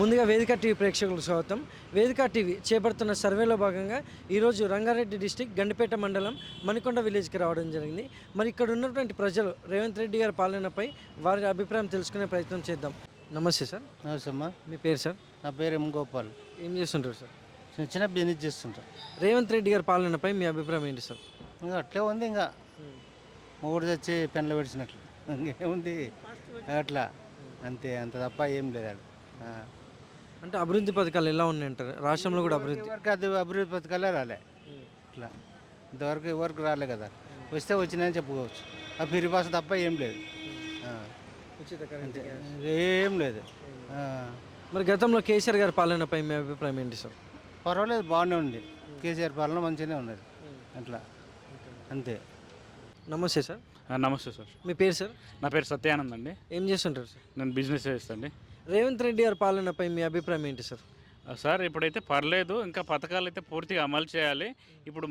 ముందుగా వేదిక టీవీ ప్రేక్షకులకు స్వాగతం. వేదిక టీవీ చేపడుతున్న సర్వేలో భాగంగా ఈరోజు రంగారెడ్డి డిస్టిక్ గండిపేట మండలం మణికొండ విలేజ్కి రావడం జరిగింది. మరి ఇక్కడ ఉన్నటువంటి ప్రజలు రేవంత్ రెడ్డి గారి పాలనపై వారి అభిప్రాయం తెలుసుకునే ప్రయత్నం చేద్దాం. నమస్తే సార్. నమస్తే అమ్మా. మీ పేరు సార్? నా పేరు ఎం గోపాల్. ఏం చేస్తుంటారు సార్? చిన్న చిన్న బిజినెస్ చేస్తుంటా. రేవంత్ రెడ్డి గారి పాలనపై మీ అభిప్రాయం ఏంటి సార్? ఇంకా అట్లే ఉంది, ఇంకా మూడు తెచ్చి పెన్లు పెడిచినట్లు ఇంకేముంది అట్లా, అంతే, అంత తప్ప ఏం లేదు. అంటే అభివృద్ధి పథకాలు ఎలా ఉన్నాయంటారు? రాష్ట్రంలో కూడా అభివృద్ధి అది అభివృద్ధి పథకాలే రాలే, ఇట్లా ఇంతవరకు ఎవరికి రాలే కదా. వస్తే వచ్చినాయని చెప్పుకోవచ్చు. ఆ పిరిపాస తప్ప ఏం లేదు, ఏం లేదు. మరి గతంలో కేసీఆర్ గారి పాలనపై మీ అభిప్రాయం ఏంటి సార్? పర్వాలేదు, బాగానే ఉంది. కేసీఆర్ పాలన మంచిగానే ఉన్నది అట్లా, అంతే. నమస్తే సార్. నమస్తే సార్. మీ పేరు సార్? నా పేరు సత్యానంద్ అండి. ఏం చేస్తుంటారు సార్? నేను బిజినెస్ చేస్తాండి. రేవంత్ రెడ్డి గారి పాలనపై మీ అభిప్రాయం ఏంటి సార్? సార్ ఇప్పుడైతే పర్లేదు, ఇంకా పథకాలు అయితే పూర్తిగా అమలు చేయాలి. ఇప్పుడు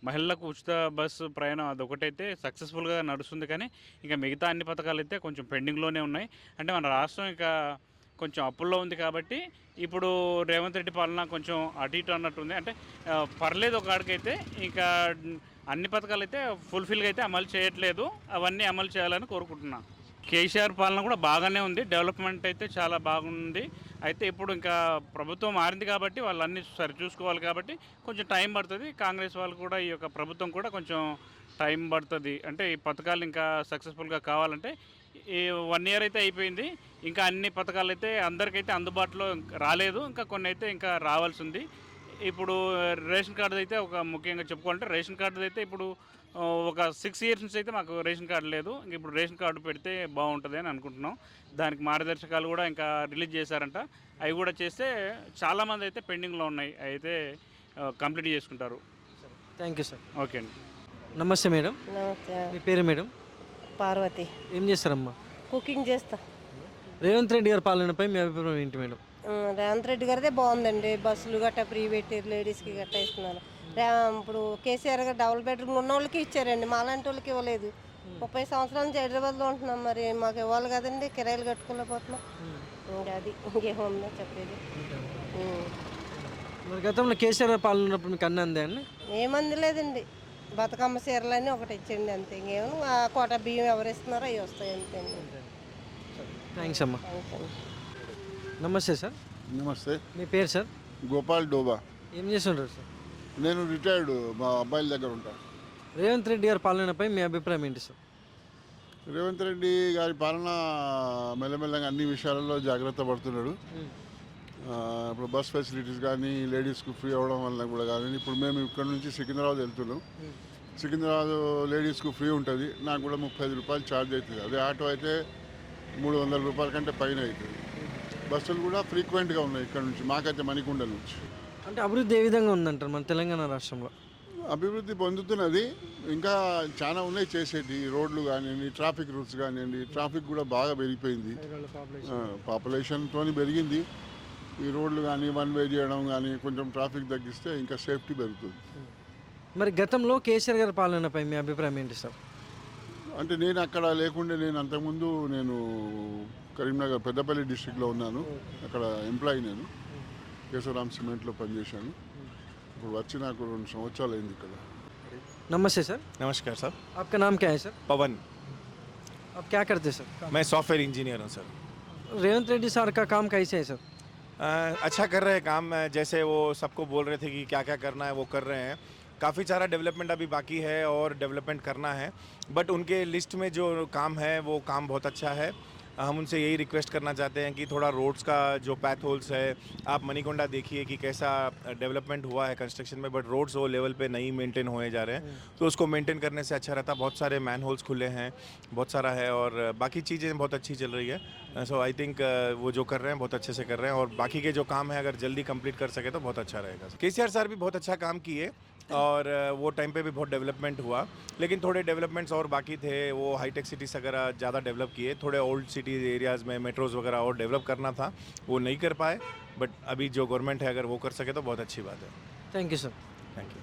మహిళలకు ఉచిత బస్సు ప్రయాణం అదొకటైతే సక్సెస్ఫుల్గా నడుస్తుంది, కానీ ఇంకా మిగతా అన్ని పథకాలు అయితే కొంచెం పెండింగ్లోనే ఉన్నాయి. అంటే మన రాష్ట్రం ఇంకా కొంచెం అప్పుల్లో ఉంది కాబట్టి ఇప్పుడు రేవంత్ రెడ్డి పాలన కొంచెం అటు ఇటు అన్నట్టుంది. అంటే పర్లేదు ఒక ఆడికైతే, ఇంకా అన్ని పథకాలు అయితే ఫుల్ఫిల్గా అయితే అమలు చేయట్లేదు. అవన్నీ అమలు చేయాలని కోరుకుంటున్నాను. కేసీఆర్ పాలన కూడా బాగానే ఉంది, డెవలప్మెంట్ అయితే చాలా బాగుంది. అయితే ఇప్పుడు ఇంకా ప్రభుత్వం మారింది కాబట్టి వాళ్ళు అన్నీ సరి చూసుకోవాలి కాబట్టి కొంచెం టైం పడుతుంది. కాంగ్రెస్ వాళ్ళు కూడా ఈ యొక్క ప్రభుత్వం కూడా కొంచెం టైం పడుతుంది. అంటే ఈ పథకాలు ఇంకా సక్సెస్ఫుల్గా కావాలంటే ఈ 1 year అయితే అయిపోయింది. ఇంకా అన్ని పథకాలు అయితే అందరికైతే అందుబాటులో రాలేదు, ఇంకా కొన్ని అయితే ఇంకా రావాల్సి ఉంది. ఇప్పుడు రేషన్ కార్డు అయితే ఒక ముఖ్యంగా చెప్పుకోవాలంటే రేషన్ కార్డు అయితే ఇప్పుడు ఒక 6 years నుంచి అయితే మాకు రేషన్ కార్డు లేదు. ఇంక ఇప్పుడు రేషన్ కార్డు పెడితే బాగుంటుంది అని అనుకుంటున్నాం. దానికి మార్గదర్శకాలు కూడా ఇంకా రిలీజ్ చేశారంట. అవి కూడా చేస్తే చాలామంది అయితే పెండింగ్లో ఉన్నాయి, అయితే కంప్లీట్ చేసుకుంటారు. Thank you sir. ఓకే అండి. నమస్తే మేడం. నమస్తే. మీ పేరు మేడం? పార్వతి. ఏం చేస్తారమ్మా? కుకింగ్ చేస్తా. రేవంత్ రెడ్డి గారి పాలనపై మీ అభిప్రాయం ఏంటి మేడం? రేవంత్ రెడ్డి గారిదే బాగుందండి. బస్సులు గట్టా ఫ్రీ పెట్టారు, లేడీస్కి గట్టా ఇస్తున్నారు. ఇప్పుడు కేసీఆర్ గారు డబుల్ బెడ్రూమ్ ఉన్న వాళ్ళకి ఇచ్చారండి, మాలాంటి వాళ్ళకి ఇవ్వలేదు. 30 సంవత్సరాల నుంచి హైదరాబాద్లో ఉంటున్నాం, మరి మాకు ఇవ్వాలి కదండి, కిరాయిలు కట్టుకోలేకపోతున్నాం. ఇంకా అది ఇంకేముందో చెప్పేది. మరి గతంలో కేసీఆర్ పాలన ఉన్నప్పుడు మీకు అన్నీ అందే అండి? ఏమంది లేదండి. బతుకమ్మ చీరలని ఒకటి ఇచ్చండి, అంతే. ఇంకేమో ఆ కోట బియ్యం ఎవరు ఇస్తున్నారో అవి వస్తాయి, అంతే అండి. థ్యాంక్స్ అమ్మా. నమస్తే సార్. నమస్తే. మీ పేరు సార్? గోపాల్ డోబా. ఏం చేస్తుంటారు సార్? నేను రిటైర్డ్, మా అబ్బాయిల దగ్గర ఉంటాను. రేవంత్ రెడ్డి గారి పాలనపై మీ అభిప్రాయం ఏంటి సార్? రేవంత్ రెడ్డి గారి పాలన మెల్లమెల్లగా అన్ని విషయాలలో జాగ్రత్త పడుతున్నాడు. ఇప్పుడు బస్ ఫెసిలిటీస్ కానీ, లేడీస్కు ఫ్రీ అవ్వడం వల్ల కూడా కానీ, ఇప్పుడు మేము ఇక్కడ నుంచి సికింద్రాబాద్ వెళ్తున్నాం. సికింద్రాబాద్ లేడీస్కు ఫ్రీ ఉంటుంది, నాకు కూడా 35 రూపాయలు ఛార్జ్ అవుతుంది. అదే ఆటో అయితే 300 రూపాయల కంటే పైన అవుతుంది. బస్సులు కూడా ఫ్రీక్వెంట్గా ఉన్నాయి ఇక్కడ నుంచి, మాకైతే మణికొండ నుంచి. అంటే అభివృద్ధి ఏ విధంగా ఉందంటారు మన తెలంగాణ రాష్ట్రంలో? అభివృద్ధి పొందుతున్నది, ఇంకా చాలా ఉన్నాయి చేసేటి. రోడ్లు కానివ్వండి, ట్రాఫిక్ రూల్స్ కానివ్వండి, ట్రాఫిక్ కూడా బాగా పెరిగిపోయింది, పాపులేషన్తో పెరిగింది. ఈ రోడ్లు కానీ, 1 way చేయడం కానీ, కొంచెం ట్రాఫిక్ తగ్గిస్తే ఇంకా సేఫ్టీ పెరుగుతుంది. మరి గతంలో కేసీఆర్ గారి పాలనపై మీ అభిప్రాయం ఏంటి సార్? అంటే నేను అక్కడ లేకుండే, నేను అంతకుముందు కరీంనగర్ పెద్దపల్లి డిస్ట్రిక్ట్లో ఉన్నాను. అక్కడ ఎంప్లాయీ, నేను కేశవరామ్ సిమెంట్లో పనిచేశాను. ఇప్పుడు వచ్చి నాకు 2 సంవత్సరాలు అయింది ఇక్కడ. नमस्ते सर. नमस्कार सर. आपका नाम क्या है सर? पवन. आप क्या करते हैं सर? मैं सॉफ्टवेयर इंजीनियर हूँ सर. रेवंत रेड्डी सर का काम कैसे है सर? अच्छा कर रहे हैं काम, जैसे वो सबको बोल रहे थे कि क्या क्या करना है वो कर रहे हैं. काफ़ी सारा डेवलपमेंट अभी बाकी है और डेवलपमेंट करना है, बट उनके लिस्ट में जो काम है वो काम बहुत अच्छा है. हम उनसे यही रिक्वेस्ट करना चाहते हैं कि थोड़ा रोड्स का जो पैथ होल्स है, आप मणिकोंडा देखिए कि कैसा डेवलपमेंट हुआ है कंस्ट्रक्शन में, बट रोड्स वो लेवल पे नहीं मेंटेन होए जा रहे हैं. तो उसको मेंटेन करने से अच्छा रहता. बहुत सारे मैन होल्स खुले हैं, बहुत सारा है, और बाकी चीज़ें बहुत अच्छी चल रही है. सो आई थिंक वो जो कर रहे हैं बहुत अच्छे से कर रहे हैं, और बाकी के जो काम है अगर जल्दी कंप्लीट कर सके तो बहुत अच्छा रहेगा. केसीआर सर भी बहुत अच्छा काम किए, और वो टाइम पे भी बहुत डेवलपमेंट हुआ, लेकिन थोड़े डेवलपमेंट्स और बाकी थे. वो हाईटेक सिटीज़ वगैरह ज़्यादा डेवलप किए, थोड़े ओल्ड सिटीज़ एरियाज़ में मेट्रोज़ वगैरह और डेवलप करना था, वो नहीं कर पाए. बट अभी जो गवर्नमेंट है अगर वो कर सके तो बहुत अच्छी बात है. Thank you sir. Thank you.